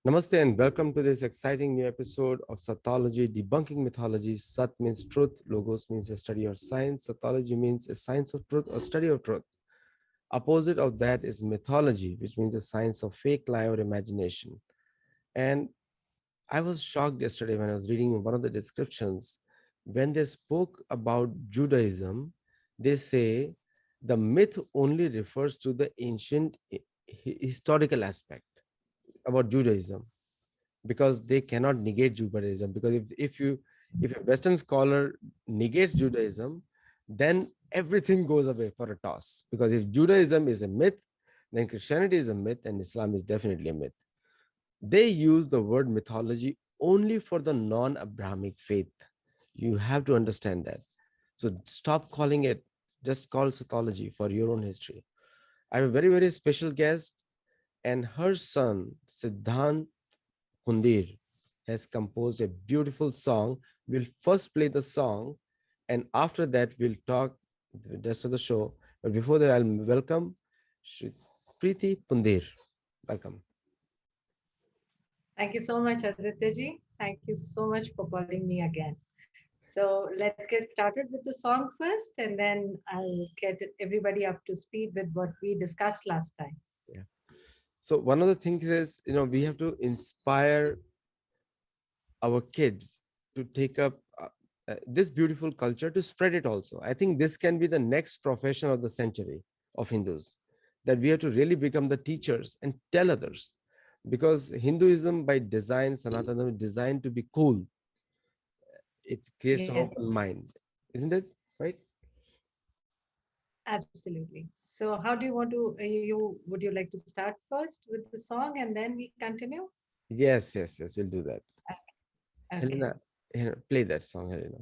Namaste and welcome to this exciting new episode of Sathology Debunking Mythology. Sat means truth, Logos means a study or science, Sathology means a science of truth or study of truth. Opposite of that is mythology, which means a science of fake, lie, or imagination. And I was shocked yesterday when I was reading one of the descriptions. When they spoke about Judaism, they say the myth only refers to the ancient historical aspect about Judaism because they cannot negate Judaism. Because if a Western scholar negates Judaism, then everything goes away for a toss. Because if Judaism is a myth, then Christianity is a myth and Islam is definitely a myth. They use the word mythology only for the non-Abrahamic faith. You have to understand that. So stop calling it, just call Sathology for your own history. I have a very, very special guest, and her son, Siddhant Hundir, has composed a beautiful song. We'll first play the song, and after that, we'll talk the rest of the show. But before that, I'll welcome Shri Preeti Pundir. Welcome. Thank you so much, Aditya ji. Thank you so much for calling me again. So let's get started with the song first, and then I'll get everybody up to speed with what we discussed last time. Yeah. So one of the things is, we have to inspire our kids to take up this beautiful culture, to spread it also. I think this can be the next profession of the century of Hindus, that we have to really become the teachers and tell others, because Hinduism by design, Sanatana is designed to be cool. It creates an Yes, open mind, isn't it? Right? absolutely. So how do you want to, you would you like to start first with the song and then we continue? Yes, yes, yes, we'll do that. Okay. Helena, play that song, Helena.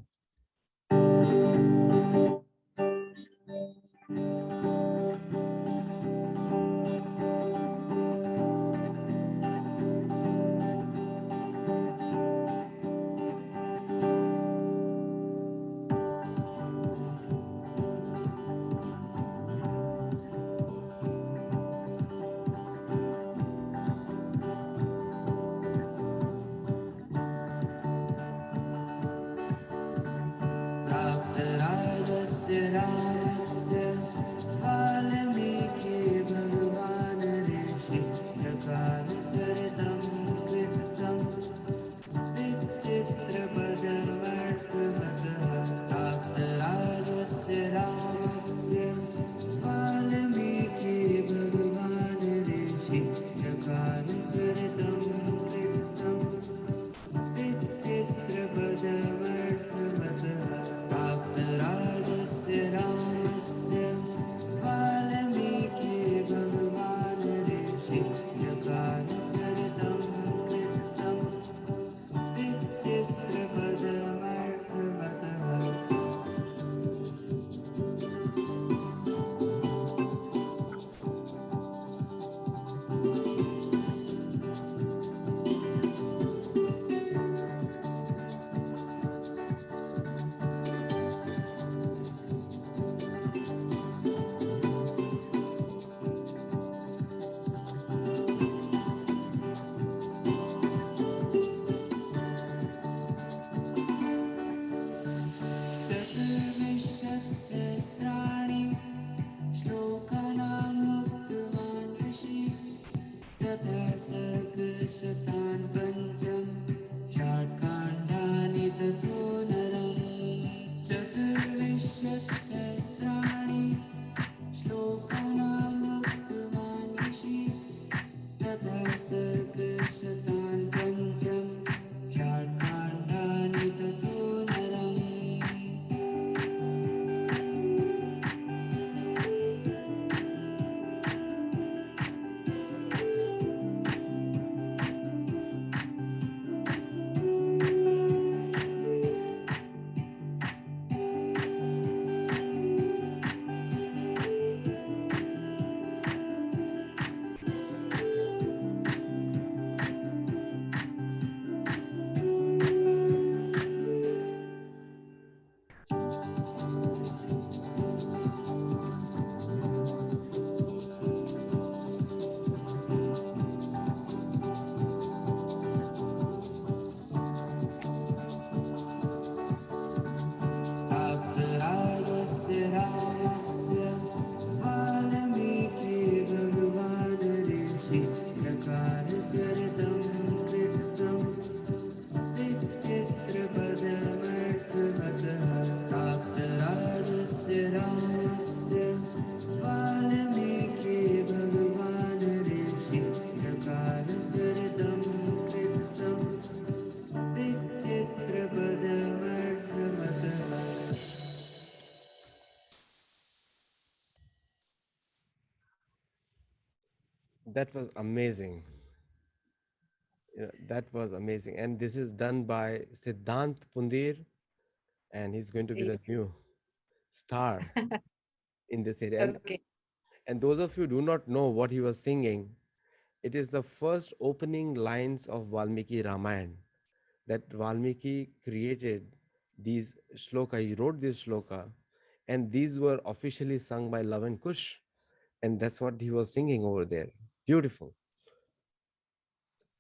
That was amazing. That was amazing. And this is done by Siddhant Pundir, and he's going to be Yeah. the new star in this area. Okay. And those of you who do not know what he was singing, it is the first opening lines of Valmiki Ramayana that Valmiki created these shloka. He wrote this shloka, and these were officially sung by Love and Kush, and that's what he was singing over there. Beautiful.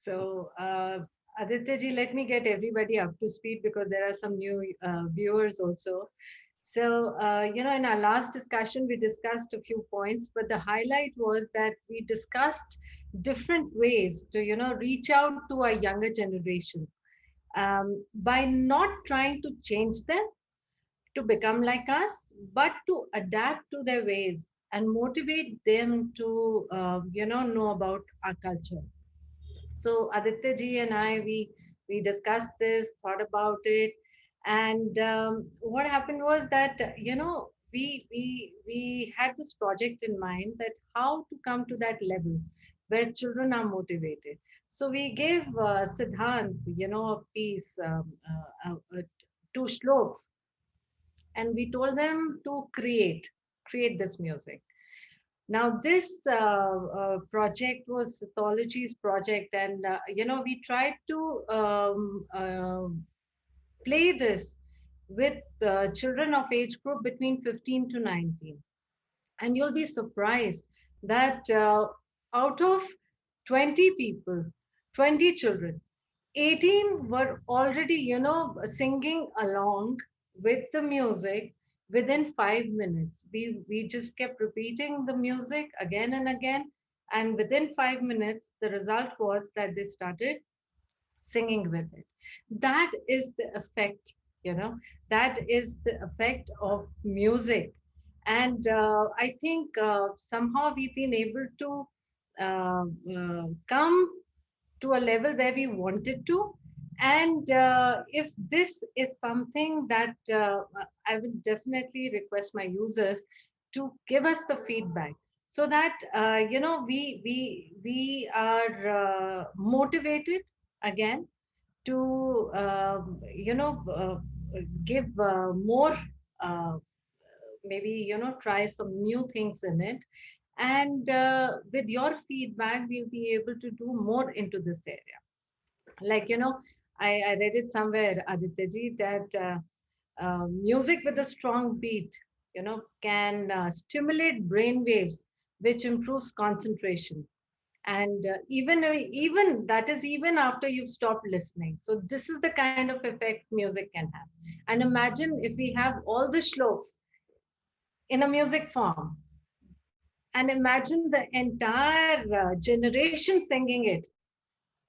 So, Aditya ji, let me get everybody up to speed because there are some new viewers also. So, in our last discussion, we discussed a few points, but the highlight was that we discussed different ways to, reach out to our younger generation by not trying to change them to become like us, but to adapt to their ways and motivate them to, know about our culture. So Aditya ji and I, we discussed this, thought about it, and what happened was that we had this project in mind that how to come to that level where children are motivated. So we gave Siddhant, a piece, two shloks, and we told them to create this music. Now, this project was Cythology's project, and we tried to play this with children of age group between 15 to 19. And you'll be surprised that out of 20 people, 20 children, 18 were already, singing along with the music within 5 minutes. We just kept repeating the music again and again. And within 5 minutes, the result was that they started singing with it. That is the effect, that is the effect of music. And I think somehow we've been able to come to a level where we wanted to. And if this is something that I would definitely request my users to give us the feedback so that we are motivated again to give more uh, maybe try some new things in it. And with your feedback we'll be able to do more into this area. Like I read it somewhere, Aditya ji, that music with a strong beat can stimulate brain waves which improves concentration. And even that is even after you've stopped listening. So this is the kind of effect music can have. And imagine if we have all the shloks in a music form, and imagine the entire generation singing it.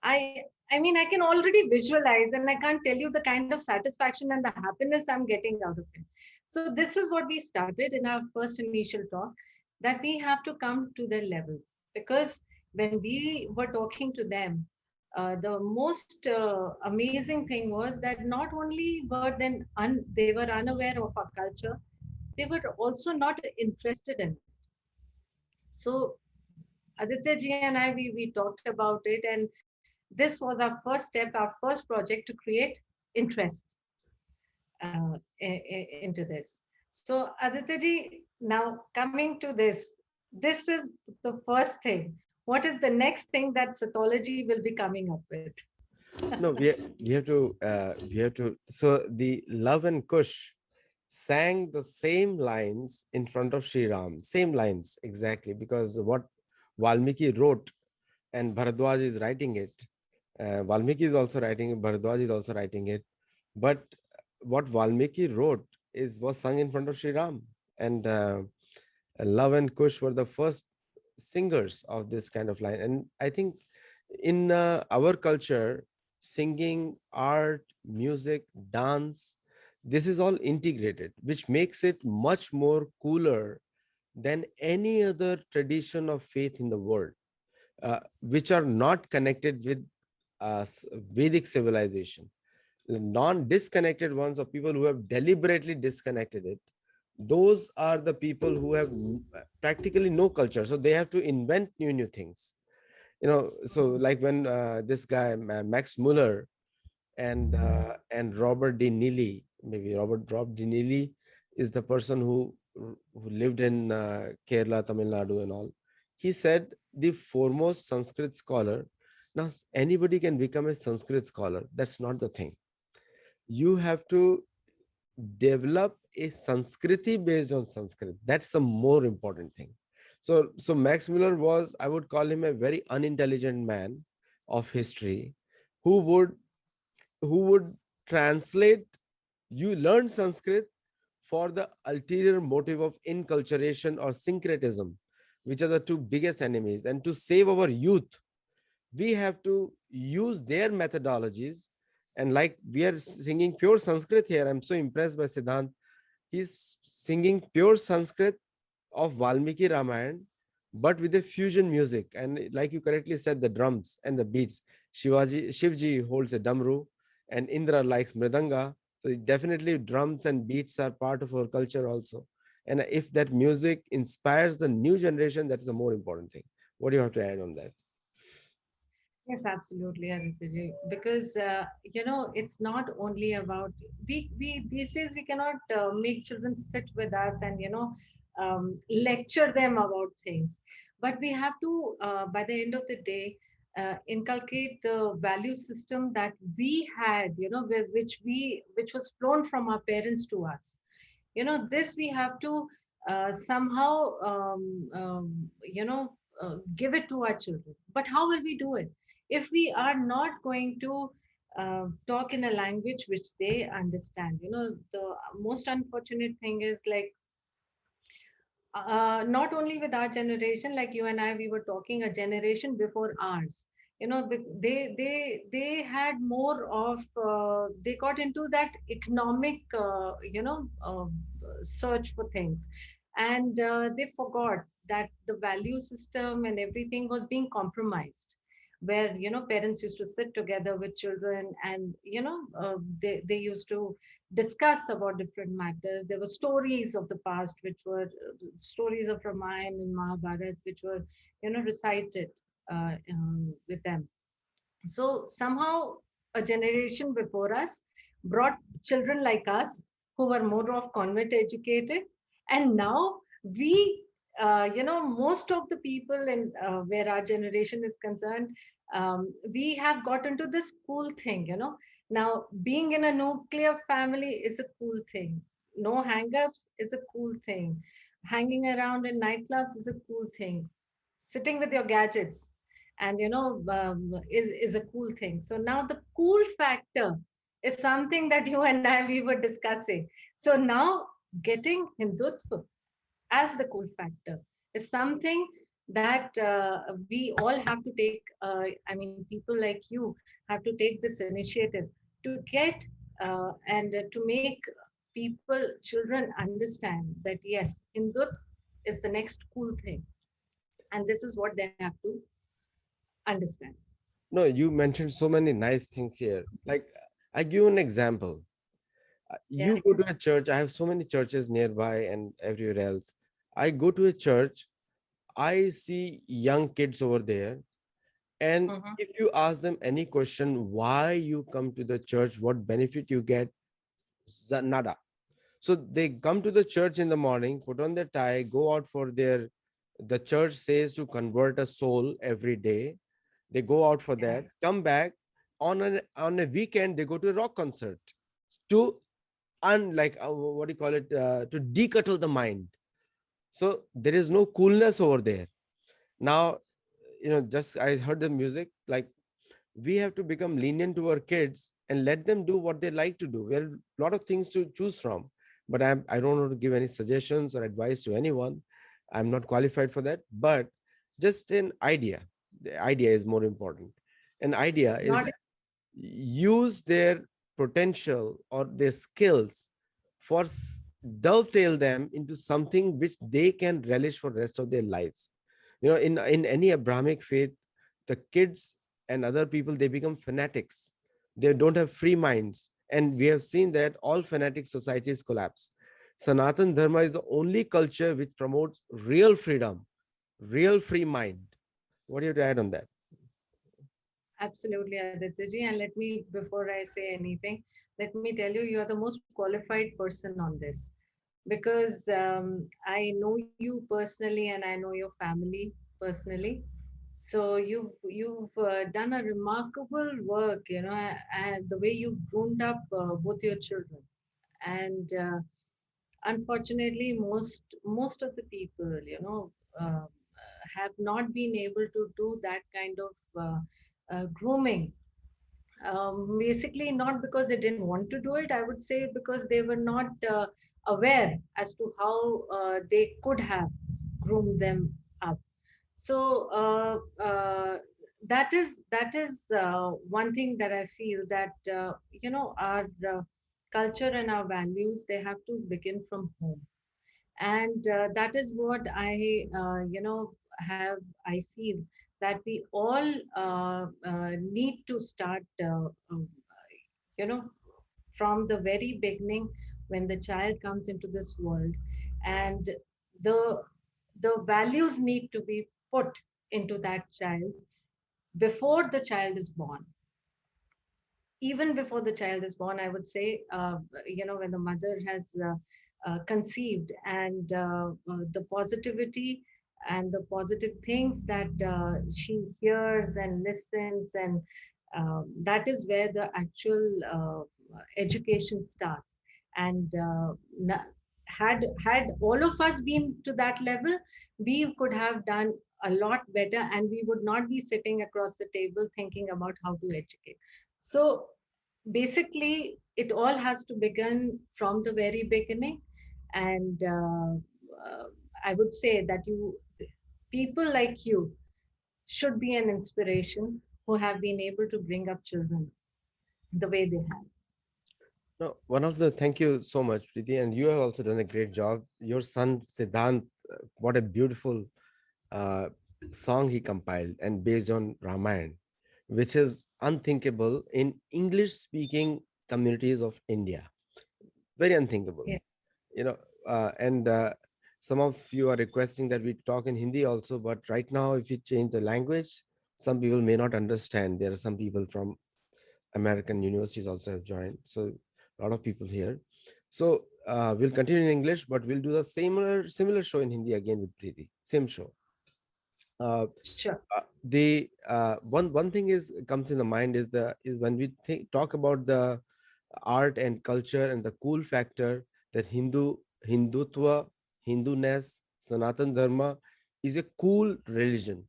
I mean, I can already visualize, and I can't tell you the kind of satisfaction and the happiness I'm getting out of it. So this is what we started in our first initial talk, that we have to come to their level. Because when we were talking to them, the most amazing thing was that not only they were unaware of our culture, they were also not interested in it. So Aditya ji and I, we talked about it, and this was our first step, our first project to create interest into this. So Aditya ji, now coming to this is the first thing. What is the next thing that Cythology will be coming up with? No, we have to. So the Love and Kush sang the same lines in front of Sri Ram, same lines exactly, because what Valmiki wrote and Bharadwaj is writing it. Valmiki is also writing it, Bharadwaj is also writing it. But what Valmiki wrote was sung in front of Sri Ram, and Love and Kush were the first singers of this kind of line. And I think in our culture, singing, art, music, dance, this is all integrated, which makes it much more cooler than any other tradition of faith in the world, which are not connected with Vedic civilization. Non-disconnected ones, or people who have deliberately disconnected it, those are the people who have practically no culture, so they have to invent new things. So like when this guy Max Muller and Robert D. Neely, maybe Rob D. Neely is the person who lived in Kerala, Tamil Nadu, and all. He said the foremost Sanskrit scholar. Now anybody can become a Sanskrit scholar. That's not the thing. You have to develop a Sanskriti based on Sanskrit. That's the more important thing. So Max Muller was, I would call him a very unintelligent man of history who would translate. You learn Sanskrit for the ulterior motive of inculturation or syncretism, which are the two biggest enemies. And to save our youth, we have to use their methodologies. And like we are singing pure Sanskrit here, I'm so impressed by Siddhant. He's singing pure Sanskrit of Valmiki Ramayana, but with a fusion music. And like you correctly said, the drums and the beats. Shivji holds a damru, and Indra likes mridanga. So definitely drums and beats are part of our culture also. And if that music inspires the new generation, that is the more important thing. What do you have to add on that? Yes, absolutely, Aditya. Because it's not only about we these days we cannot make children sit with us and lecture them about things, but we have to by the end of the day inculcate the value system that we had, which was flown from our parents to us. This we have to somehow give it to our children. But how will we do it if we are not going to talk in a language which they understand? The most unfortunate thing is, like, not only with our generation, like you and I, we were talking a generation before ours. They had more of they got into that economic search for things, and they forgot that the value system and everything was being compromised, where parents used to sit together with children, and they used to discuss about different matters. There were stories of the past, which were stories of Ramayana and Mahabharata, which were recited with them. So somehow a generation before us brought children like us who were more of convent educated, and now we, most of the people in where our generation is concerned, we have got into this cool thing. Now being in a nuclear family is a cool thing. No hang-ups is a cool thing. Hanging around in nightclubs is a cool thing. Sitting with your gadgets and is a cool thing. So now the cool factor is something that you and I, we were discussing. So now getting Hindutva as the cool factor is something that we all have to take. I mean, people like you have to take this initiative to get and to make people, children, understand that yes, Hindutva is the next cool thing, and this is what they have to understand. No, you mentioned so many nice things here. Like, I give you an example. Yeah. You go to a church. I have so many churches nearby and everywhere else. I go to a church. I see young kids over there. And Mhm. if you ask them any question, why you come to the church, what benefit you get, nada. So they come to the church in the morning, put on their tie, go out for the church says to convert a soul every day. They go out for Yeah. that, come back on a weekend, they go to a rock concert to unlike what do you call it, to decuttle the mind. So there is no coolness over there. Now, just I heard the music, like we have to become lenient to our kids and let them do what they like to do. We have a lot of things to choose from, but I don't want to give any suggestions or advice to anyone. I'm not qualified for that, but just an idea. The idea is more important. An idea is Not that use their potential or their skills for dovetail them into something which they can relish for the rest of their lives. In any Abrahamic faith, the kids and other people, they become fanatics. They don't have free minds, and we have seen that all fanatic societies collapse. Sanatan Dharma is the only culture which promotes real freedom, real free mind. What do you have to add on that? Absolutely, Aditya ji. And let me, before I say anything, let me tell you, you are the most qualified person on this because I know you personally and I know your family personally. So you've done a remarkable work, and the way you groomed up both your children. And unfortunately, most of the people, have not been able to do that kind of grooming, basically not because they didn't want to do it. I would say because they were not aware as to how they could have groomed them up. So that is one thing that I feel, that our culture and our values, they have to begin from home. And that is what I feel that we all need to start you know from the very beginning, when the child comes into this world. And the the values need to be put into that child before the child is born. Even before the child is born, I would say, when the mother has conceived, and the positivity and the positive things that she hears and listens, and that is where the actual education starts. And had all of us been to that level, we could have done a lot better, and we would not be sitting across the table thinking about how to educate. So basically, it all has to begin from the very beginning. And uh, I would say that people like you should be an inspiration, who have been able to bring up children the way they have. No, one of the thank you so much, Preeti, and you have also done a great job. Your son Siddhant, what a beautiful uh, song he compiled and based on Ramayana, which is unthinkable in English-speaking communities of India. Very unthinkable, Yeah, you know. And some of you are requesting that we talk in Hindi also, but right now, if you change the language, some people may not understand. There are some people from American universities also have joined. So a lot of people here. So we'll continue in English, but we'll do the similar show in Hindi again with Preeti. Same show. Uh, sure. the one thing is comes in the mind is when we talk about the art and culture and the cool factor that Hindutva, Hinduness, Sanatan Dharma is a cool religion.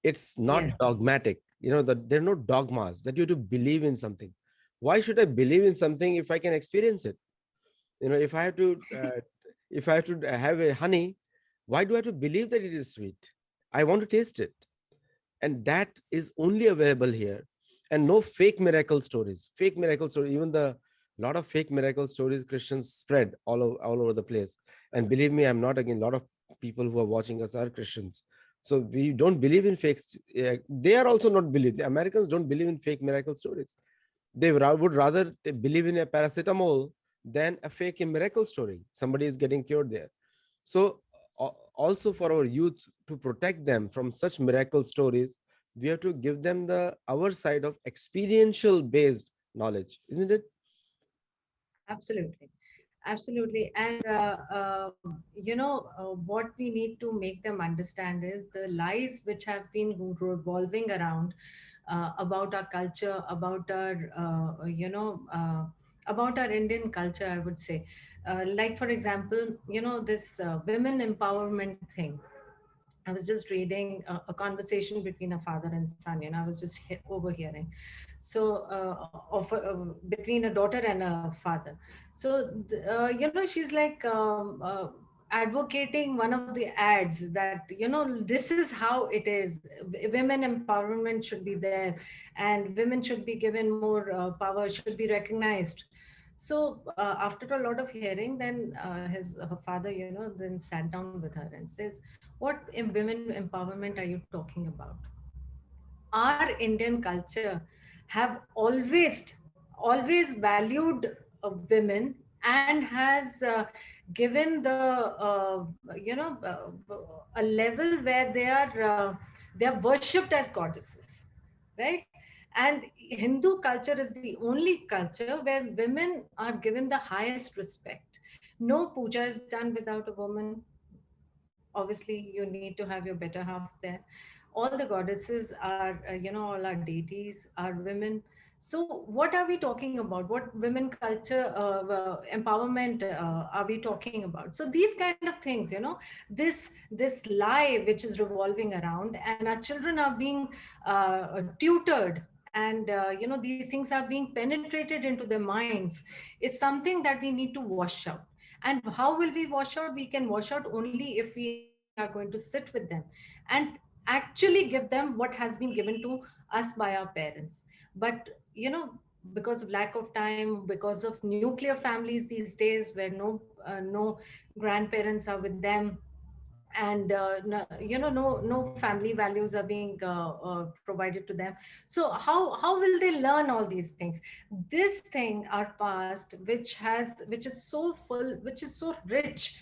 It's not Yes. dogmatic, that there are no dogmas that you have to believe in something. Why should I believe in something if I can experience it? If I have to have a honey, why do I have to believe that it is sweet? I want to taste it, and that is only available here. And no fake miracle story. Even the lot of fake miracle stories Christians spread all over the place. And believe me, I'm not again, a lot of people who are watching us are Christians, so we don't believe in fakes. They are also not believe the Americans don't believe in fake miracle stories. They would rather believe in a paracetamol than a fake miracle story somebody is getting cured there. So also for our youth, to protect them from such miracle stories, we have to give them the our side of experiential based knowledge, isn't it? Absolutely. Absolutely. And, what we need to make them understand is the lies which have been revolving around about our culture, about our Indian culture, I would say. Like, for example, this women empowerment thing. I was just reading a conversation between a father and son. I was just overhearing. So, between a daughter and a father. So, she's like advocating one of the ads that, this is how it is. Women empowerment should be there, and women should be given more power, should be recognized. So, after a lot of hearing, then her father, then sat down with her and says, what women empowerment are you talking about? Our Indian culture have always valued women, and has given a level where they are worshipped as goddesses, right? And Hindu culture is the only culture where women are given the highest respect. No puja is done without a woman. Obviously, you need to have your better half there. All the goddesses are, all our deities are women. So what are we talking about? What women culture empowerment are we talking about? So these kind of things, this lie which is revolving around, and our children are being tutored, and these things are being penetrated into their minds, is something that we need to wash out. And how will we wash out? We can wash out only if we are going to sit with them and actually give them what has been given to us by our parents. But because of lack of time, because of nuclear families these days, where no grandparents are with them, and no family values are being provided to them. So how will they learn all these things? This thing, our past, which is so full, which is so rich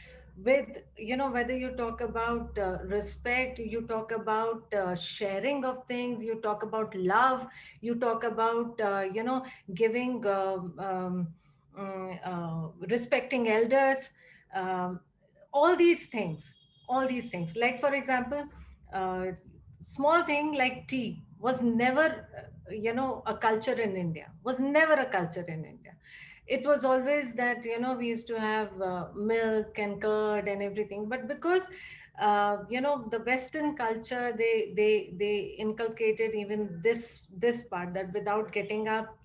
with, whether you talk about respect, you talk about sharing of things, you talk about love, you talk about giving respecting elders, um, all these things, all these things. Like for example, uh, small thing like tea was never a culture in India, was never a culture in India. It was always that we used to have milk and curd and everything. But because the Western culture, they inculcated even this part, that without getting up,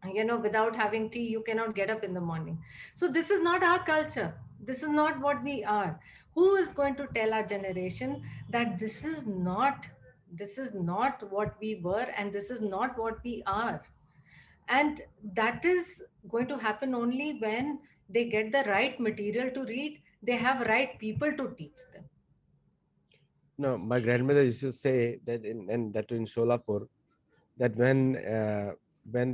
without having tea, you cannot get up in the morning. So this is not our culture. This is not what we are. Who is going to tell our generation that this is not what we were, and this is not what we are? And that is going to happen only when they get the right material to read, they have right people to teach them. No, my grandmother used to say that and that in Sholapur, that when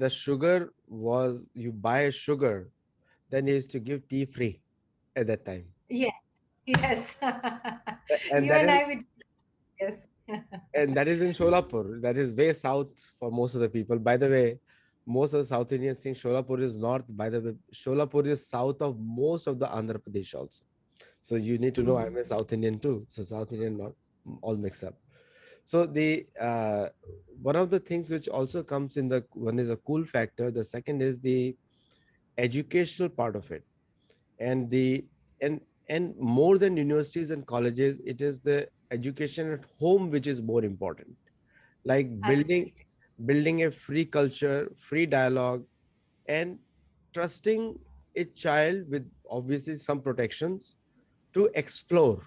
the sugar was, you buy sugar, then he used to give tea free at that time. Yes, yes. And You that and is I, we, yes. and that is in Sholapur. That is way south for most of the people. By the way, most of the South Indians think Sholapur is north. By the way, Sholapur is south of most of the Andhra Pradesh also. So you need to know I'm a South Indian too. So South Indian, not all mixed up. So the one of the things which also comes in the one is a cool factor. The second is the educational part of it, and the and more than universities and colleges, it is the education at home which is more important. Like Absolutely. building a free culture, free dialogue, and trusting a child with obviously some protections to explore,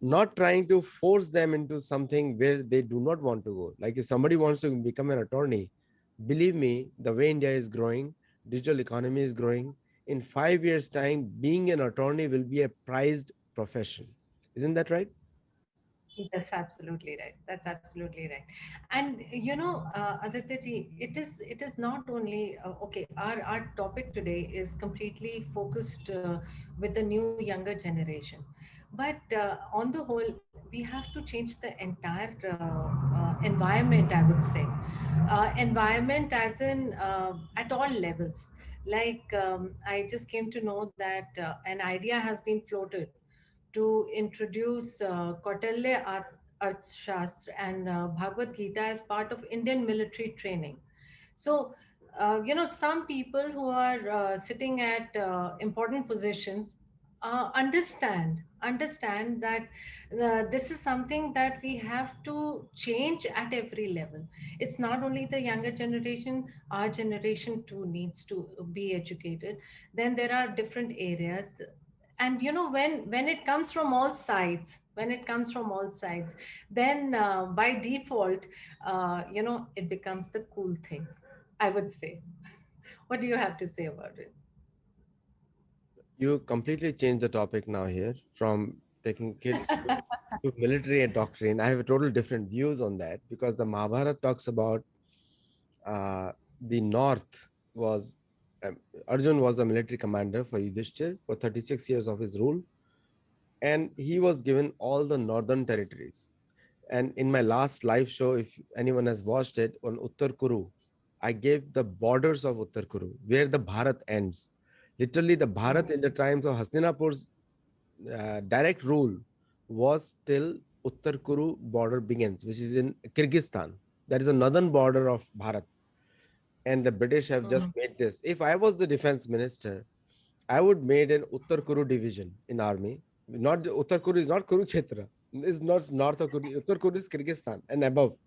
not trying to force them into something where they do not want to go. Like if somebody wants to become an attorney, believe me, the way India is growing, digital economy is growing. In 5 years' time, being an attorney will be a prized profession. Isn't that right? That's absolutely right. That's absolutely right. And Aditya ji, it is not only okay. Our topic today is completely focused with the new younger generation, but on the whole, we have to change the entire environment. I would say, environment as in at all levels. Like I just came to know that an idea has been floated to introduce Kautilya Arthashastra and Bhagavad Gita as part of Indian military training. So, some people who are sitting at important positions understand that this is something that we have to change at every level. It's not only the younger generation, our generation too needs to be educated. Then there are different areas, and when it comes from all sides, then by default, it becomes the cool thing, I would say. What do you have to say about it? You completely changed the topic now here from taking kids to military and doctrine. I have a total different views on that because the Mahabharata talks about the North was Arjun was the military commander for Yudhishthir for 36 years of his rule, and he was given all the northern territories. And in my last live show, if anyone has watched it on Uttar Kuru, I gave the borders of Uttar Kuru, where the Bharat ends. Literally, the Bharat Mhm. in the times of Hastinapur's direct rule was till Uttar Kuru border begins, which is in Kyrgyzstan. That is the northern border of Bharat. And the British have just Mhm. made this. If I was the defense minister, I would made an Uttar Kuru division in army. Not Uttar Kuru is not Kurukshetra. It's not north of Kuru. Uttar Kuru is Kyrgyzstan and above.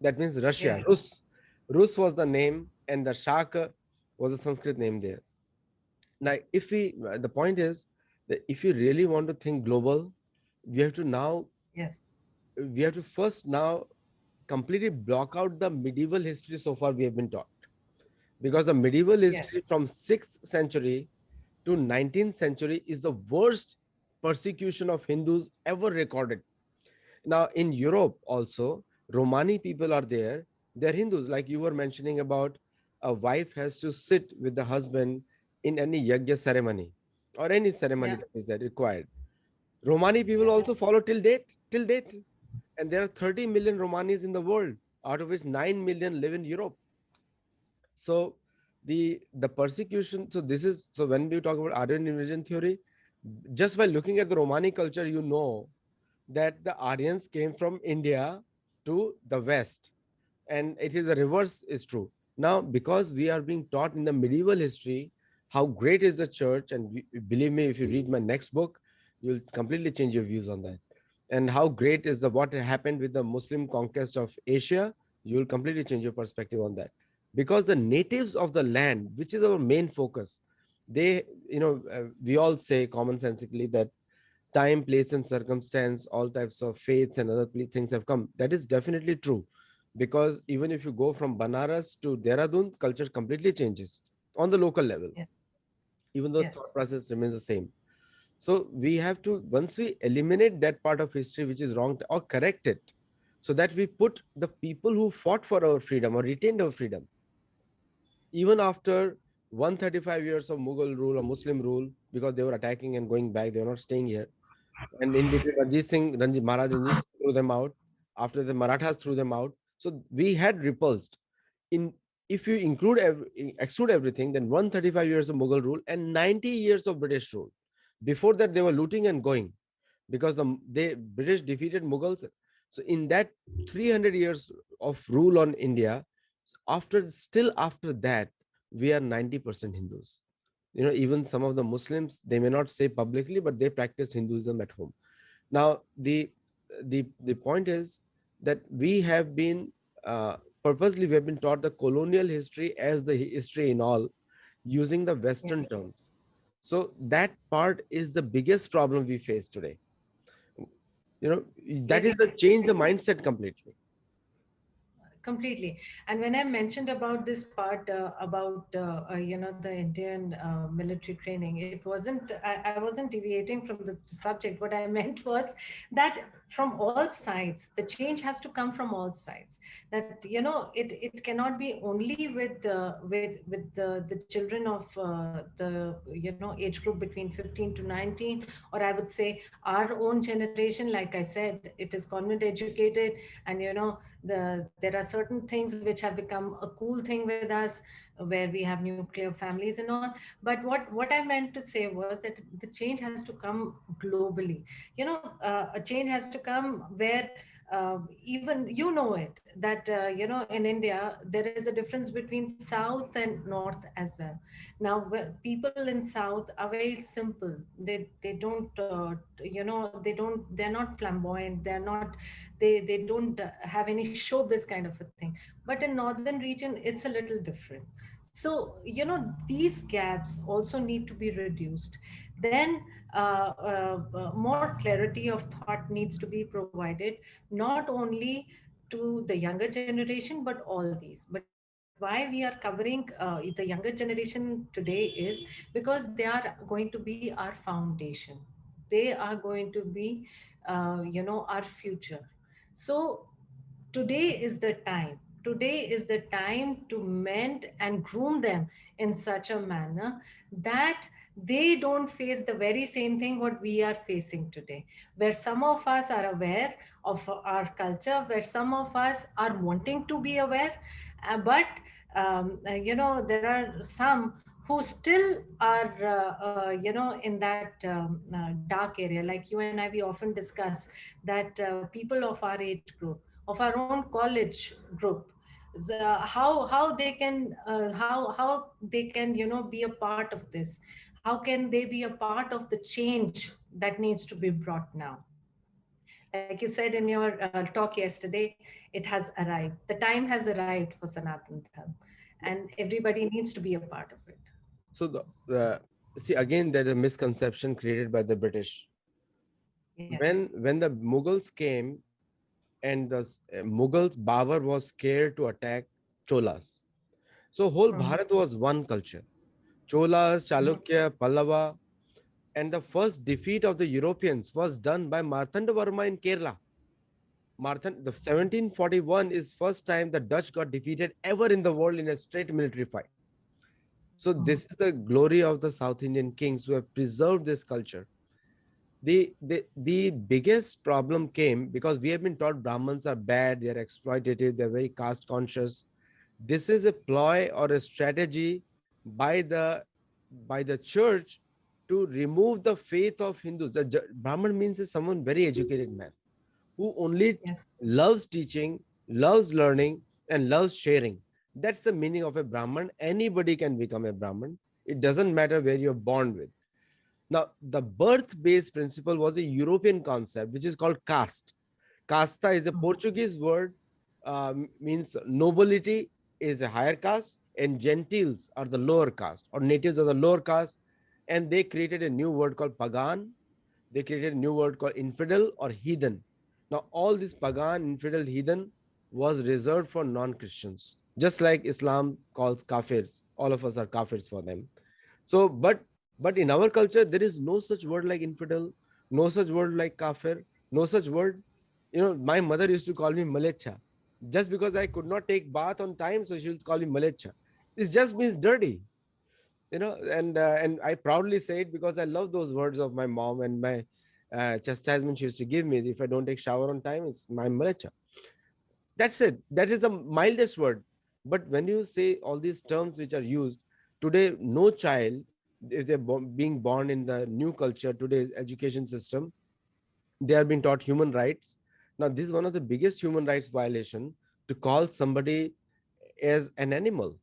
That means Russia. Yeah. Rus. Rus was the name, and the Shaka was a Sanskrit name there. Now, if we, the point is that if you really want to think global, we have to now, Yes. we have to first now completely block out the medieval history so far we have been taught. Because the medieval history from Yes. 6th century to 19th century is the worst persecution of Hindus ever recorded. Now, in Europe also, Romani people are there. They're Hindus, like you were mentioning about a wife has to sit with the husband in any yagya ceremony or any ceremony Yeah. that is that required. Romani people Yeah. also follow till date. And there are 30 million Romanis in the world, out of which 9 million live in Europe. So the persecution, so this is, so when we talk about Aryan invasion theory, just by looking at the Romani culture, you know that the Aryans came from India to the West, and it is a reverse is true. Now, because we are being taught in the medieval history how great is the church, and believe me, if you read my next book, you'll completely change your views on that. And how great is the what happened with the Muslim conquest of Asia, you will completely change your perspective on that. Because the natives of the land, which is our main focus, they, we all say commonsensically that time, place, and circumstance, all types of faiths and other things have come. That is definitely true. Because even if you go from Banaras to Dehradun, culture completely changes on the local level, Yeah. even though Yes. thought process remains the same. So we have to, once we eliminate that part of history which is wrong or correct it, so that we put the people who fought for our freedom or retained our freedom, even after 135 years of Mughal rule or Muslim rule, because they were attacking and going back, they were not staying here. And in between, Maharaj Ranjit Singh threw them out. After the Marathas threw them out. So we had repulsed. In If you exclude everything, then 135 years of Mughal rule and 90 years of British rule. Before that, they were looting and going because the British defeated Mughals. So in that 300 years of rule on India, after that, we are 90% Hindus. Even some of the Muslims, they may not say publicly, but they practice Hinduism at home. Now, the point is that we have been purposely we have been taught the colonial history as the history in all, using the Yeah. Western terms. So that part is the biggest problem we face today. You know, that is Yes. the change the mindset completely. Completely. And when I mentioned about this part about the Indian military training, it wasn't I wasn't deviating from the subject. What I meant was that from all sides, the change has to come from all sides. That it cannot be only with the children of the age group between 15 to 19, or I would say our own generation. Like I said, it is convent educated, and there are certain things which have become a cool thing with us, where we have nuclear families and all. But what I meant to say was that the change has to come globally. A change has to come where even it that in India there is a difference between south and north as well. Now people in south are very simple. They don't they're not flamboyant, they don't have any showbiz kind of a thing. But in northern region it's a little different. So these gaps also need to be reduced. Then more clarity of thought needs to be provided, not only to the younger generation but all these. But why we are covering the younger generation today is because they are going to be our foundation. They are going to be our future. So today is the time to mend and groom them in such a manner that they don't face the very same thing what we are facing today, where some of us are aware of our culture, where some of us are wanting to be aware, but there are some who still are in that dark area. Like you and I, we often discuss that people of our age group, of our own college group, how they can how they can be a part of this, how can they be a part of the change that needs to be brought now. Like you said in your talk yesterday, it has arrived, the time has arrived for Sanatan Dharma, and everybody needs to be a part of it. So see, again, there's a misconception created by the British. Yes. When the Mughals came, and the Mughals, Babur was scared to attack Cholas. So whole Mhm. Bharat was one culture. Cholas, Mhm. Chalukya, Pallava, and the first defeat of the Europeans was done by Marthandavarma in Kerala. The 1741 is first time the Dutch got defeated ever in the world in a straight military fight. So Mhm. this is the glory of the South Indian kings who have preserved this culture. The biggest problem came because we have been taught Brahmins are bad, they are exploitative, they're very caste conscious. This is a ploy or a strategy by the church to remove the faith of Hindus. Brahman means is someone very educated man who only Yes. loves teaching, loves learning, and loves sharing. That's the meaning of a Brahman. Anybody can become a Brahman. It doesn't matter where you're born with. Now, the birth based principle was a European concept, which is called caste. Casta is a Mhm. Portuguese word, means nobility is a higher caste, and gentiles are the lower caste, or natives are the lower caste. And they created a new word called pagan. They created a new word called infidel or heathen. Now, all this pagan, infidel, heathen was reserved for non Christians, just like Islam calls kafirs. All of us are kafirs for them. So, but in our culture, there is no such word like infidel, no such word like kafir, no such word. My mother used to call me malecha just because I could not take bath on time, so she would call me malecha. It just means dirty, and I proudly say it because I love those words of my mom and my chastisement she used to give me. If I don't take shower on time, it's my malecha. That's it. That is the mildest word. But when you say all these terms which are used today, no child, if they're being born in the new culture, today's education system, they are being taught human rights. Now, this is one of the biggest human rights violation, to call somebody as an animal.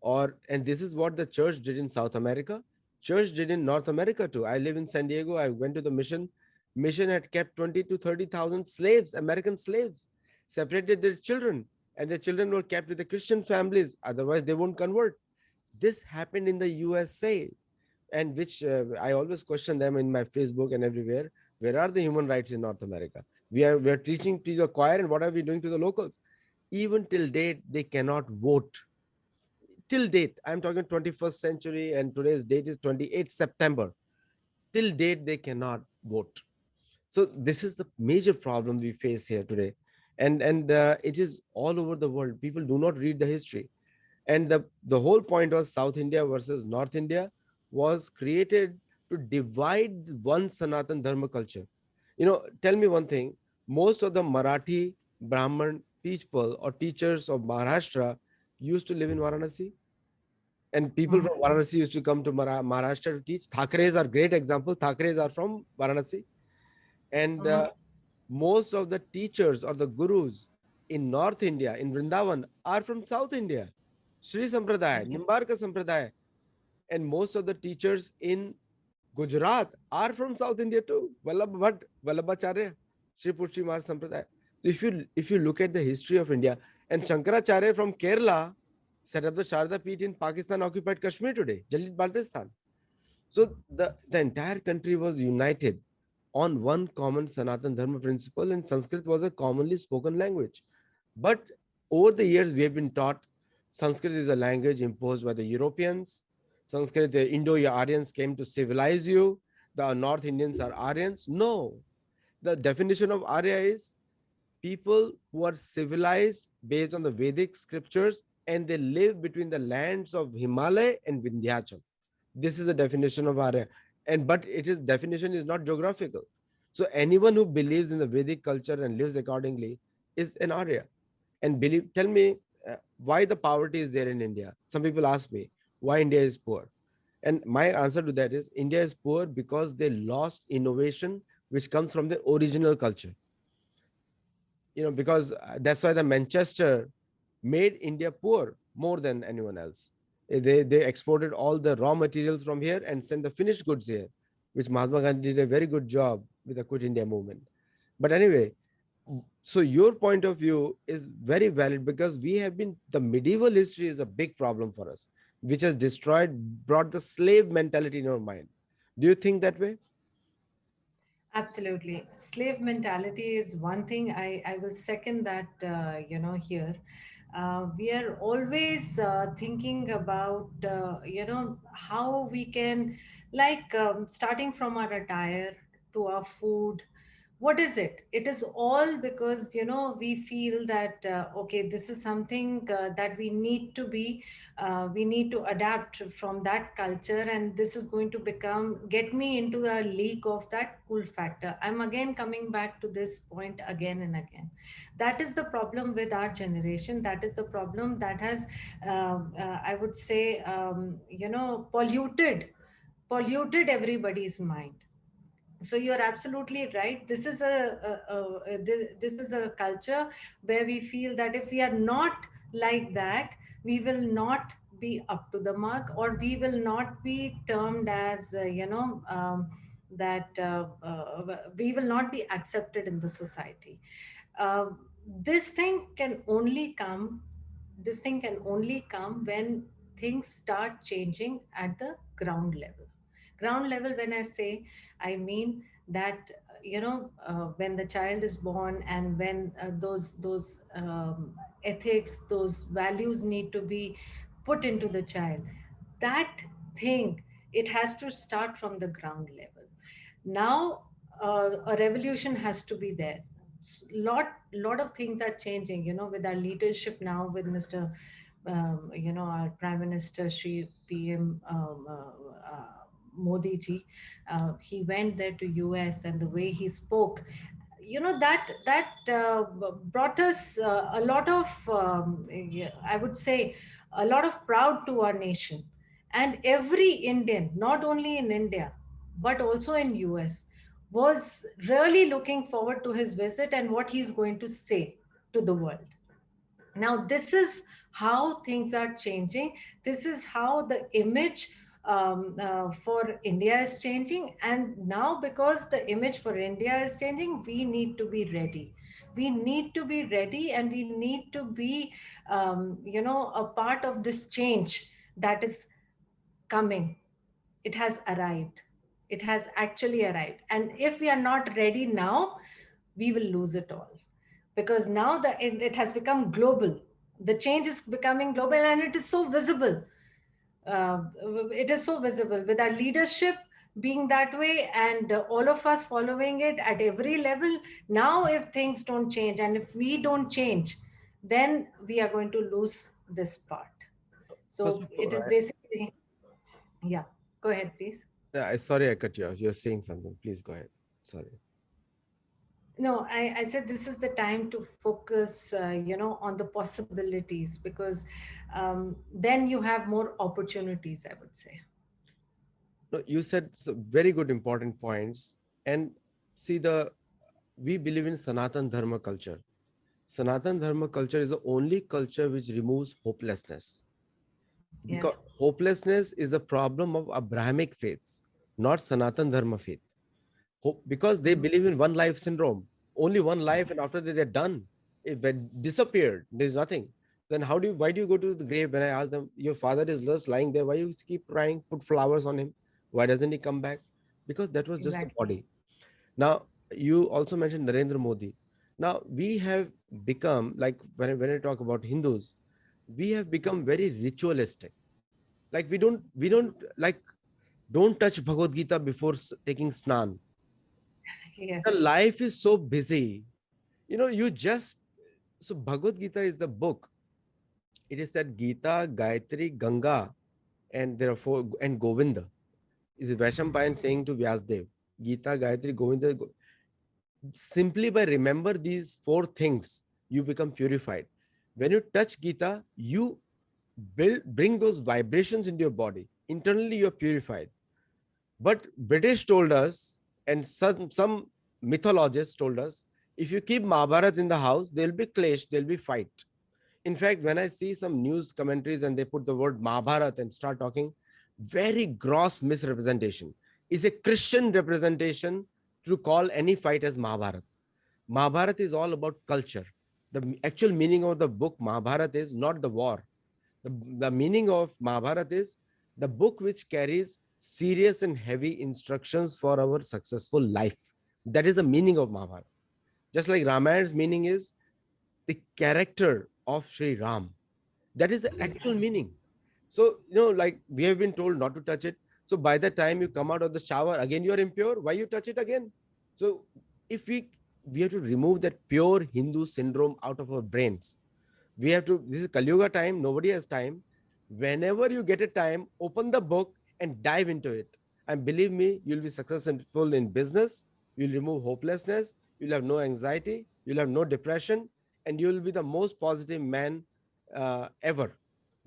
And this is what the church did in South America. Church did in North America too. I live in San Diego. I went to the mission had kept 20 to 30,000 slaves, American slaves, separated their children, and the children were kept with the Christian families, otherwise they won't convert. This happened in the USA, and which I always question them in my Facebook and everywhere. Where are the human rights in North America? We are teaching to the choir, and what are we doing to the locals? Even till date, they cannot vote. Till date, I'm talking 21st century, and today's date is 28th September. Till date, they cannot vote. So this is the major problem we face here today, and it is all over the world. People do not read the history, and the whole point was South India versus North India was created to divide one Sanatan Dharma culture. Tell me one thing: most of the Marathi Brahman people or teachers of Maharashtra used to live in Varanasi, and people Mhm. from Varanasi used to come to Maharashtra to teach. Thakres are great example. Thakres are from Varanasi, and Mhm. most of the teachers or the gurus in North India, in Vrindavan, are from South India. Sri Sampradaya, Okay. Nimbarka Sampradaya, and most of the teachers in Gujarat are from South India too. Vallabh Bhatt, Vallabhacharya, Sri Pushti Maharaj Sampradaya. So if you look at the history of India, and Shankaracharya from Kerala set up the Sharda Peeth in Pakistan occupied Kashmir today, Jalit Baltistan. So the entire country was united on one common Sanatan Dharma principle, and Sanskrit was a commonly spoken language. But over the years, we have been taught Sanskrit is a language imposed by the Europeans. Sanskrit, the Indo-Aryans came to civilize you. The North Indians are Aryans. No, the definition of Arya is people who are civilized based on the Vedic scriptures, and they live between the lands of Himalaya and Vindhyachal. This is the definition of Arya. And but it is definition is not geographical. So anyone who believes in the Vedic culture and lives accordingly is an Arya. And believe, tell me, why the poverty is there in India. Some people ask me why India is poor, and my answer to that is India is poor because they lost innovation which comes from the original culture. Because that's why the Manchester made India poor more than anyone else. They exported all the raw materials from here and sent the finished goods here, which Mahatma Gandhi did a very good job with the Quit India movement. But anyway, so your point of view is very valid, because we have been, the medieval history is a big problem for us, which has brought the slave mentality in our mind. Do you think that way? Absolutely. Slave mentality is one thing. I will second that, here. We are always thinking about, how we can, like, starting from our attire to our food. What is it? It is all because, we feel that, okay, this is something that we need to adapt from that culture, and this is going to get me into a league of that cool factor. I'm again coming back to this point again and again. That is the problem with our generation. That is the problem that has, I would say, polluted everybody's mind. So you're absolutely right. This is this is a culture where we feel that if we are not like that, we will not be up to the mark, or we will not be termed as, that we will not be accepted in the society. uh, this thing can only come this thing can only come when things start changing at the ground level. When I say, I mean that, when the child is born, and when those ethics, those values need to be put into the child, that thing, it has to start from the ground level. Now, a revolution has to be there. Lot of things are changing, with our leadership now, with Mr. Our Prime Minister, Shri PM, Modi ji. He went there to US, and the way he spoke, that brought us a lot of, yeah, I would say, a lot of proud to our nation. And every Indian, not only in India but also in US, was really looking forward to his visit and what he's going to say to the world. Now, this is how things are changing. This is how the image for India is changing. And now, because the image for India is changing, we need to be ready. We need to be ready, and we need to be, a part of this change that is coming. It has arrived. It has actually arrived. And if we are not ready now, we will lose it all, because now it has become global. The change is becoming global, and it is so visible. uh, it is so visible with our leadership being that way, and all of us following it at every level. Now, if things don't change, and if we don't change, then we are going to lose this part. First So of it all, is basically, yeah, go ahead, please. sorry, I cut you off. You're saying something. Please go ahead. Sorry. No, I said this is the time to focus, on the possibilities, because then you have more opportunities, I would say. No, you said some very good important points. And see, we believe in Sanatan Dharma culture. Sanatan Dharma culture is the only culture which removes hopelessness, Yeah. because hopelessness is a problem of Abrahamic faiths, not Sanatan Dharma faith. Because they Mhm. believe in one life syndrome, only one life, and after that they're done. If they disappeared, there's nothing. Then why do you go to the grave? When I ask them, your father is just lying there, why you keep crying, put flowers on him? Why doesn't he come back? Because that was just a Exactly. body. Now, you also mentioned Narendra Modi. Now, we have become, like, when I talk about Hindus, we have become very ritualistic. Like, we don't like, don't touch Bhagavad Gita before taking snan. The Yes. life is so busy. You just, so Bhagavad Gita is the book. It is said Gita, Gayatri, Ganga, and there are four, and Govinda is Vaishampayan saying to Vyasdev, Gita, Gayatri, Govinda. Simply by remember these four things, you become purified. When you touch Gita, you bring those vibrations into your body. Internally, you're purified. But British told us, and some mythologists told us, if you keep Mahabharat in the house, there'll be clash, there'll be fight. In fact, when I see some news commentaries and they put the word Mahabharat and start talking, very gross misrepresentation. Is a Christian representation to call any fight as Mahabharat. Mahabharat is all about culture. The actual meaning of the book Mahabharat is not the war. The meaning of Mahabharat is the book which carries serious and heavy instructions for our successful life. That is the meaning of Mahabharat. Just like Ramayan's meaning is the character of Sri Ram. That is the actual meaning. So, like we have been told not to touch it. So by the time you come out of the shower, again you are impure. Why you touch it again? So if we have to remove that pure Hindu syndrome out of our brains. We have to, this is Kali Yuga time, nobody has time. Whenever you get a time, open the book and dive into it. And believe me, you'll be successful in business, you'll remove hopelessness, you'll have no anxiety, you'll have no depression, and you'll be the most positive man ever.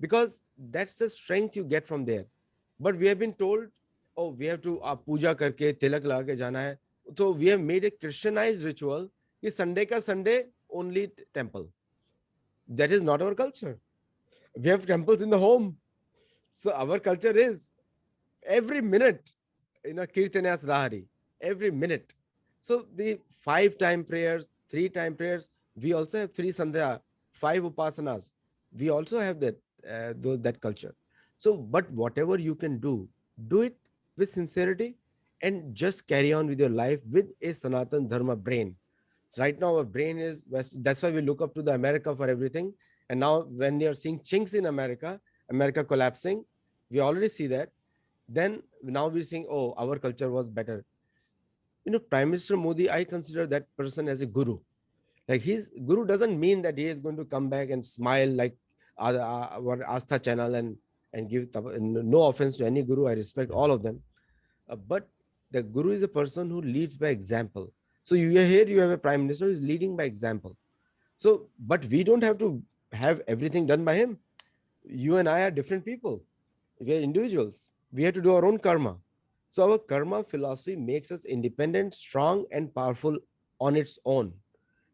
Because that's the strength you get from there. But we have been told, oh, we have to puja karke, tilak laga ke jana hai. So we have made a Christianized ritual. Ki Sunday ka Sunday, only temple. That is not our culture. We have temples in the home. So our culture is every minute, Kirtanya Sadhari, every minute. So the 5-time prayers, 3-time prayers, we also have 3 Sandhya, 5 Upasanas. We also have that culture. So, but whatever you can do it with sincerity and just carry on with your life with a Sanatan Dharma brain. Right now our brain is that's why we look up to the America for everything. And now when you're seeing chinks in America collapsing, we already see that. Then now we're saying, oh, our culture was better. Prime Minister Modi, I consider that person as a guru. Like, his guru doesn't mean that he is going to come back and smile like our Astha channel and give no offense to any guru. I respect all of them. But the guru is a person who leads by example. So you here you have a prime minister who is leading by example. So, but we don't have to have everything done by him. You and I are different people. We are individuals. We have to do our own karma. So our karma philosophy makes us independent, strong, and powerful on its own.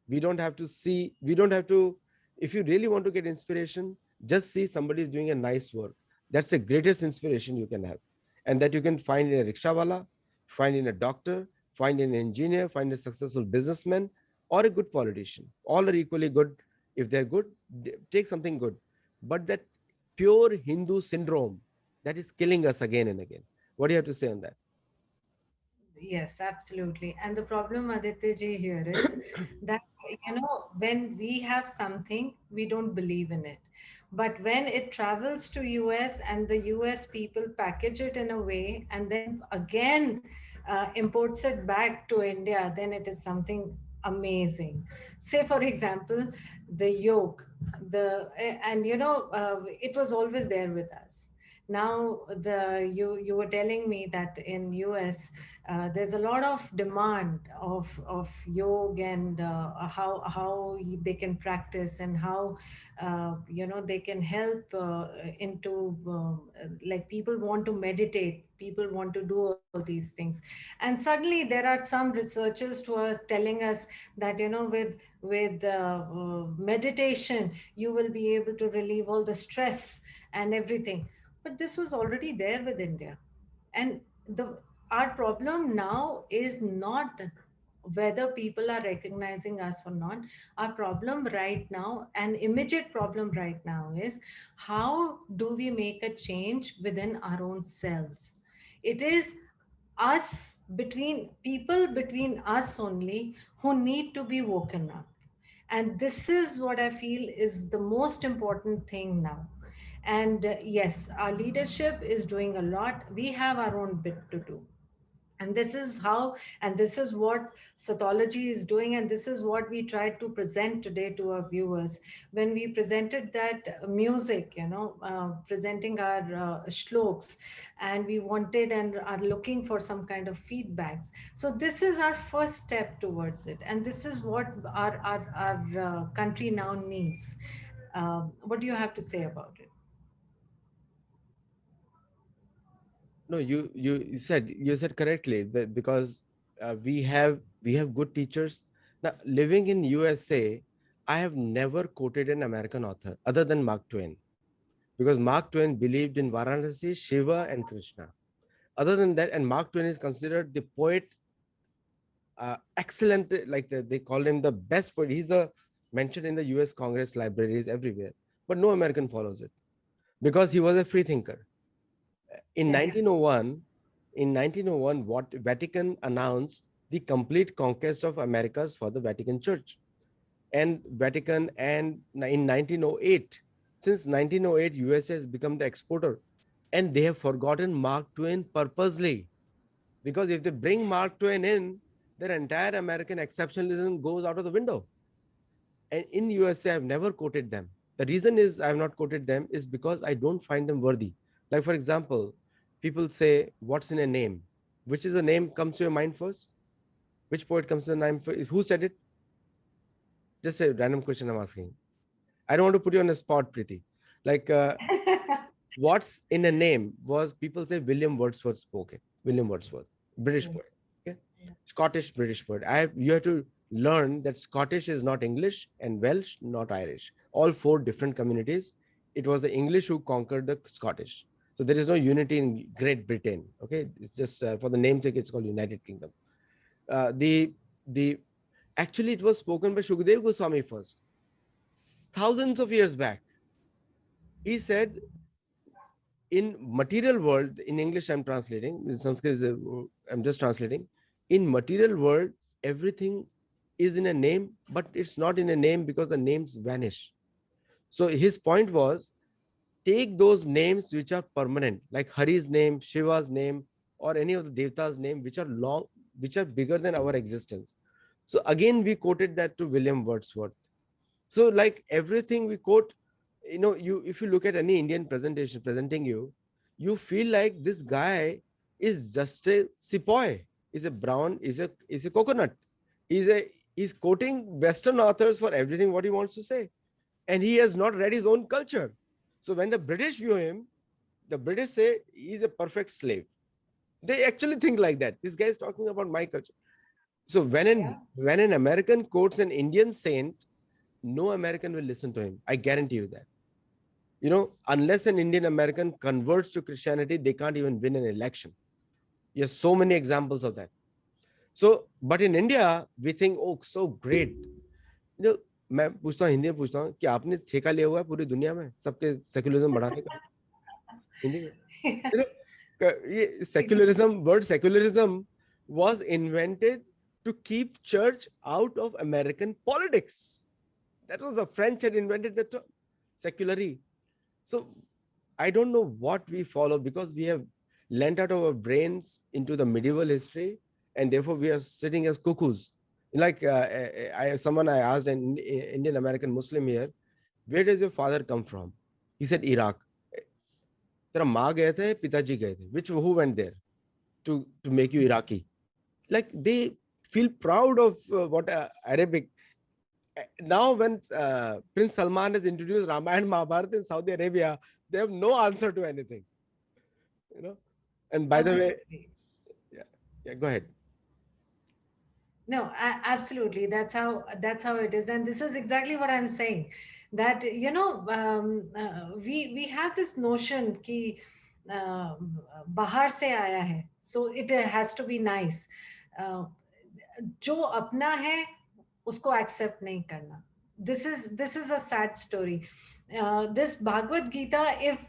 We don't have to, if you really want to get inspiration, just see somebody is doing a nice work. That's the greatest inspiration you can have. And that you can find in a rickshawala, find in a doctor, find in an engineer, find a successful businessman, or a good politician. All are equally good. If they're good, take something good. But that pure Hindu syndrome, that is killing us again and again. What do you have to say on that? Yes, absolutely. And the problem, Aditya ji, here is that, when we have something, we don't believe in it. But when it travels to US and the US people package it in a way and then again imports it back to India, then it is something amazing. Say, for example, the yoke, it was always there with us. Now you were telling me that in US there's a lot of demand of yoga and how they can practice and how they can help into like people want to meditate, people want to do all these things. And suddenly there are some researchers who are telling us that with meditation you will be able to relieve all the stress and everything. But this was already there with India. And the our problem now is not whether people are recognizing us or not. Our problem right now, an immediate problem right now, is how do we make a change within our own selves? It is us, between people, between us only, who need to be woken up. And this is what I feel is the most important thing now. And yes, our leadership is doing a lot. We have our own bit to do. And this is how, and this is what Sathology is doing, and this is what we tried to present today to our viewers when we presented that music, presenting our shloks, and we wanted and are looking for some kind of feedbacks. So this is our first step towards it, and this is what our country now needs. What do you have to say about it? No, you said correctly that because we have good teachers. Now, living in USA, I have never quoted an American author other than Mark Twain, because Mark Twain believed in Varanasi, Shiva, and Krishna. Other than that, and Mark Twain is considered the poet, excellent, like they call him the best poet. He's a mentioned in the US Congress libraries everywhere, but no American follows it because he was a free thinker. In Yeah. 1901, what Vatican announced the complete conquest of Americas for the Vatican Church and Vatican, and in 1908, since 1908, USA has become the exporter, and they have forgotten Mark Twain purposely, because if they bring Mark Twain in, their entire American exceptionalism goes out of the window. And in USA, I've never quoted them. The reason is I have not quoted them is because I don't find them worthy. Like, for example, people say, "What's in a name?" Which is a name comes to your mind first? Which poet comes to the mind first? Who said it? Just a random question I'm asking. I don't want to put you on the spot, Preeti. Like, what's in a name was, people say William Wordsworth spoke it. William Wordsworth, British Yeah. poet. Okay, Scottish British poet. You have to learn that Scottish is not English and Welsh not Irish. All four different communities. It was the English who conquered the Scottish. So there is no unity in Great Britain. Okay, it's just for the namesake. It's called United Kingdom. The Actually, it was spoken by Shukdev Goswami first, thousands of years back. He said, in material world, in English I'm translating, in Sanskrit I'm just translating. In material world, everything is in a name, but it's not in a name because the names vanish. So his point was, take those names which are permanent, like Hari's name, Shiva's name, or any of the Devta's name, which are long, which are bigger than our existence. So again, we quoted that to William Wordsworth. So like everything we quote, you, if you look at any Indian presentation presenting you, you feel like this guy is just a sepoy, is a brown, is a coconut. He's a he's quoting Western authors for everything what he wants to say, and he has not read his own culture. So when the British view him, the British say he's a perfect slave. They actually think like that. This guy is talking about my culture. So Yeah. when an American quotes an Indian saint, no American will listen to him. I guarantee you that. Unless an Indian American converts to Christianity, they can't even win an election. Yes, so many examples of that. So, but in India, we think, oh, so great. मैं पूछता हूँ, हिंदी में पूछता हूँ कि आपने ठेका लिया हुआ है पूरी दुनिया में सबके सेक्युलरिज्म बढ़ाने का, हिंदी में. You know, ये secularism, word secularism was invented to keep church out of American politics. That was the French had invented the term, seculary. So I don't know what we follow, because we have lent out our brains into the medieval history, and therefore we are sitting as cuckoos. Like someone I asked, an Indian American Muslim here, where does your father come from? He said Iraq. तेरा माँ गए थे, पिताजी गए थे. Which who went there to make you Iraqi? Like they feel proud of what Arabic. Now when Prince Salman has introduced Ramayana Mahabharata in Saudi Arabia, they have no answer to anything. you know and by the way, Absolutely. yeah, yeah, go ahead. No, absolutely. That's how it is, and this is exactly what I'm saying. That we have this notion कि बाहर से आया है, so it has to be nice. Uh, जो अपना है उसको accept नहीं करना. This is a sad story. This Bhagavad Gita, if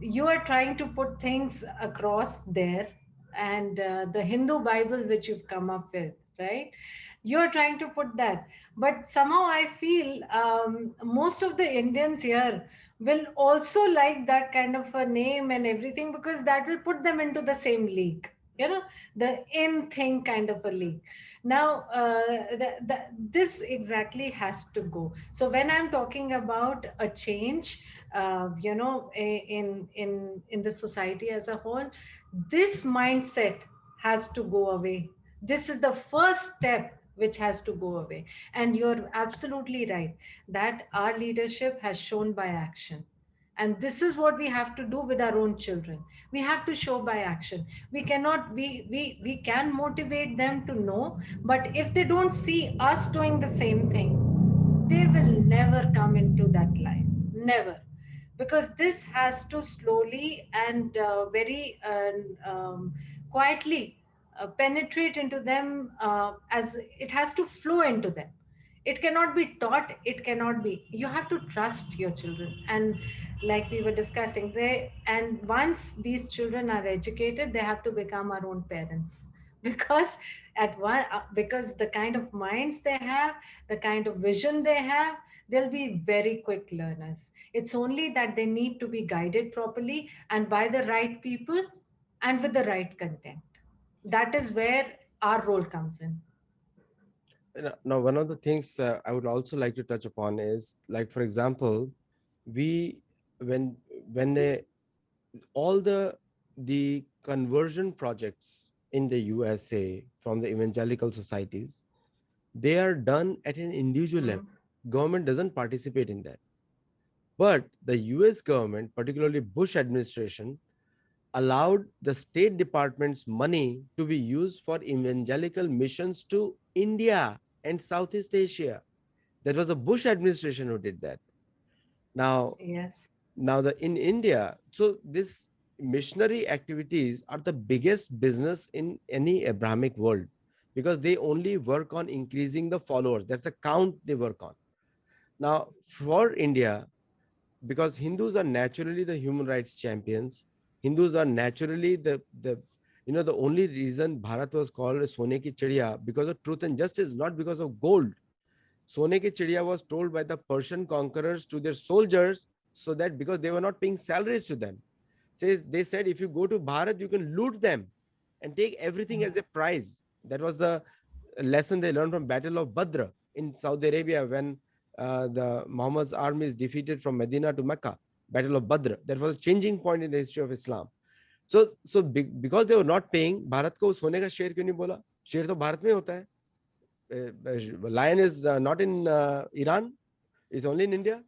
you are trying to put things across there, and the Hindu Bible which you've come up with, right? You're trying to put that, but somehow I feel most of the Indians here will also like that kind of a name and everything, because that will put them into the same league, the in thing kind of a league. Now this exactly has to go. So when I'm talking about a change, in the society as a whole, this mindset has to go away. This is the first step which has to go away. And you're absolutely right that our leadership has shown by action. And this is what we have to do with our own children. We have to show by action. We cannot, we can motivate them to know, but if they don't see us doing the same thing, they will never come into that line. Never. Because this has to slowly and very quietly penetrate into them, as it has to flow into them. It cannot be taught, it cannot be, you have to trust your children. And like we were discussing, and once these children are educated, they have to become our own parents. Because because the kind of minds they have, the kind of vision they have, they'll be very quick learners. It's only that they need to be guided properly and by the right people and with the right content. That is where our role comes in. Now, one of the things I would also like to touch upon is, like, for example, we when when they, all the conversion projects in the USA from the evangelical societies, they are done at an individual level. Government doesn't participate in that. But the US government, particularly Bush administration, allowed the State Department's money to be used for evangelical missions to India and Southeast Asia. That was the Bush administration who did that. Now, Yes. in India, so this missionary activities are the biggest business in any Abrahamic world, because they only work on increasing the followers. That's a count they work on. Now, for India, because Hindus are naturally the human rights champions, Hindus are naturally the only reason Bharat was called Sone ki Chidiya, because of truth and justice, not because of gold. Sone ki Chidiya was told by the Persian conquerors to their soldiers, so that because they were not paying salaries to them. They said, if you go to Bharat, you can loot them and take everything as a prize. That was the lesson they learned from Battle of Badr in Saudi Arabia, when the Muhammad's army is defeated from Medina to Mecca. Battle of Badr. That was a changing point in the history of Islam. Because they were not paying, Bharat को सोने का शेर क्यों नहीं बोला? शेर तो भारत में होता है. Lion is not in Iran, is only in India.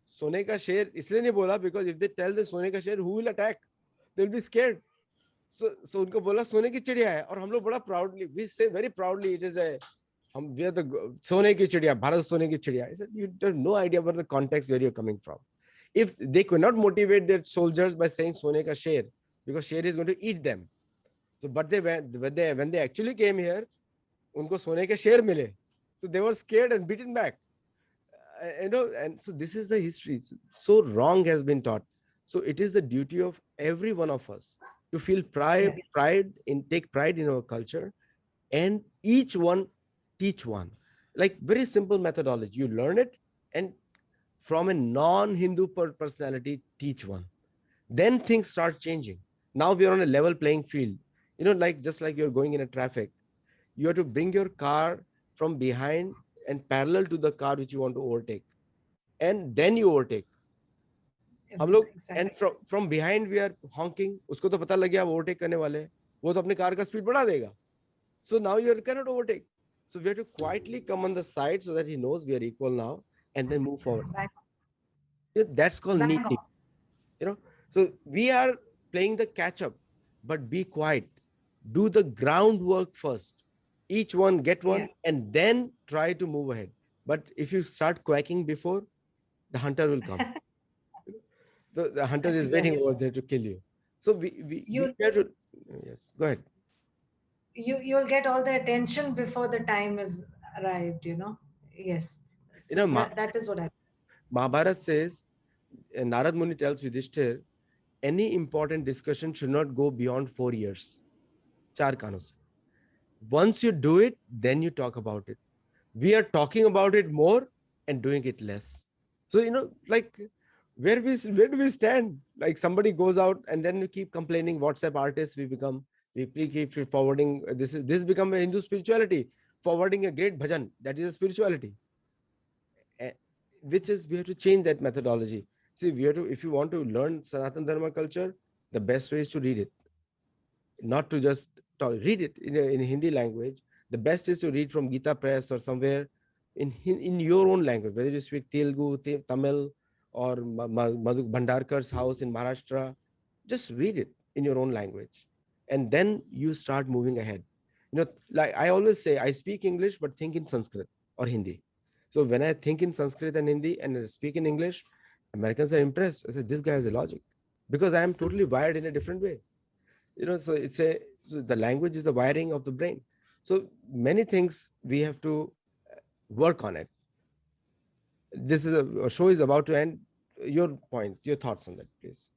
सोने का शेर इसलिए नहीं बोला, because if they tell the सोने का शेर, who will attack? They'll be scared. So उनको बोला सोने की चिड़िया है, और हम लोग बड़ा proudly, we say very proudly, it is a, we are the सोने की चिड़िया, भारत सोने की चिड़िया. I said, you have no idea about the context where you're coming from. If they could not motivate their soldiers by saying सोने का शेर, because शेर is going to eat them. So, but when they actually came here, उनको सोने के शेर मिले, so they were scared and beaten back. And so this is the history. So wrong has been taught. So it is the duty of every one of us to feel take pride in our culture, and each one teach one. Like, very simple methodology. You learn it, and from a non-Hindu personality, teach one. Then things start changing. Now we are on a level playing field. Like, just like you're going in a traffic, you have to bring your car from behind and parallel to the car which you want to overtake, and then you overtake. हम लोग, and from behind we are honking. उसको तो पता लग गया overtake करने वाले हैं, वो तो अपने कार का speed बढ़ा देगा. So now you cannot overtake. So we have to quietly come on the side so that he knows we are equal now, and then move forward. That's called neating. So we are playing the catch up, but be quiet. Do the groundwork first. Each one get one, and then try to move ahead. But if you start quacking before, the hunter will come. The hunter is waiting over there to kill you. So we have to, yes, go ahead. You'll get all the attention before the time is arrived, Yes. So that is what I. Mahabharata says, Narad Muni tells Yudhishthir, any important discussion should not go beyond 4 years. 4 कानों से. Once you do it, then you talk about it. We are talking about it more and doing it less. So, like, where do we stand? Like somebody goes out and then we keep complaining. WhatsApp artists we become. We keep forwarding. This become a Hindu spirituality. Forwarding a great bhajan, that is a spirituality. Eh, which is we have to change that methodology. See, we have to, if you want to learn Sanatan Dharma culture, the best way is to read it, not to just read it in Hindi language. The best is to read from Gita Press or somewhere in your own language, whether you speak Telugu, Tamil, or Madhu Bhandarkar's house in Maharashtra. Just read it in your own language, and then you start moving ahead. Like I always say, I speak English, but think in Sanskrit or Hindi. So when I think in Sanskrit and Hindi and I speak in English, Americans are impressed. I said, this guy has a logic because I am totally wired in a different way. So so the language is the wiring of the brain. So many things we have to work on it. This is a show is about to end. Your point, your thoughts on that, please.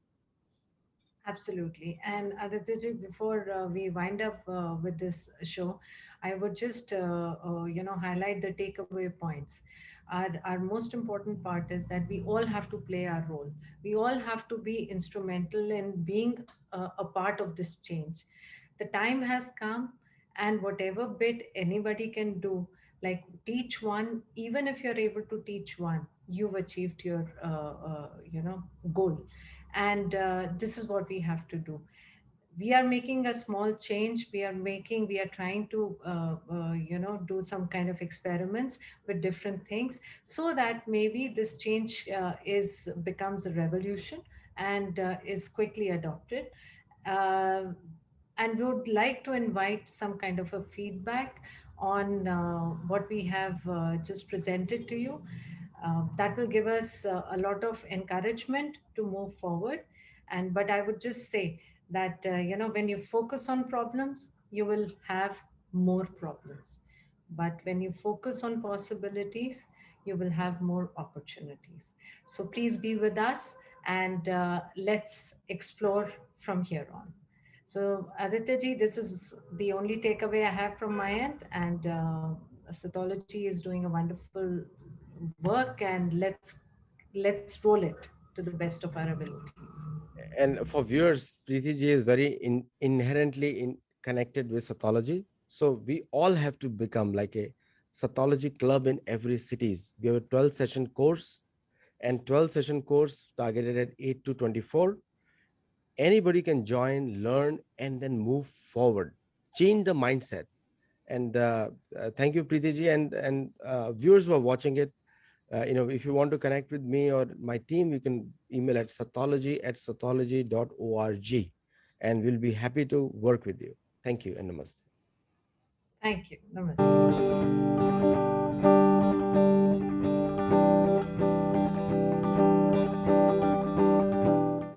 Absolutely. And Adityaji, before we wind up with this show, I would just, highlight the takeaway points. Our most important part is that we all have to play our role. We all have to be instrumental in being a part of this change. The time has come, and whatever bit anybody can do, like teach one, even if you're able to teach one, you've achieved your, goal. And this is what we have to do. We are making a small change. We are trying to do some kind of experiments with different things, so that maybe this change is becomes a revolution and is quickly adopted. uh, and we would like to invite some kind of a feedback on what we have just presented to you. That will give us a lot of encouragement to move forward. And but I would just say that when you focus on problems, you will have more problems. But when you focus on possibilities, you will have more opportunities. So please be with us, and let's explore from here on. So, Aditya ji, this is the only takeaway I have from my end. And Sathology is doing a wonderful work, and let's roll it to the best of our abilities. And for viewers, Preeti ji is very inherently connected with Sathology. So we all have to become like a Sathology club in every cities. We have a 12 session course, and 12 session course targeted at 8 to 24. Anybody can join, learn, and then move forward, change the mindset. And thank you, Preeti ji, and viewers who are watching it. If you want to connect with me or my team, you can email at sathology@sathology.org, and we'll be happy to work with you. Thank you and namaste. Thank you. Namaste.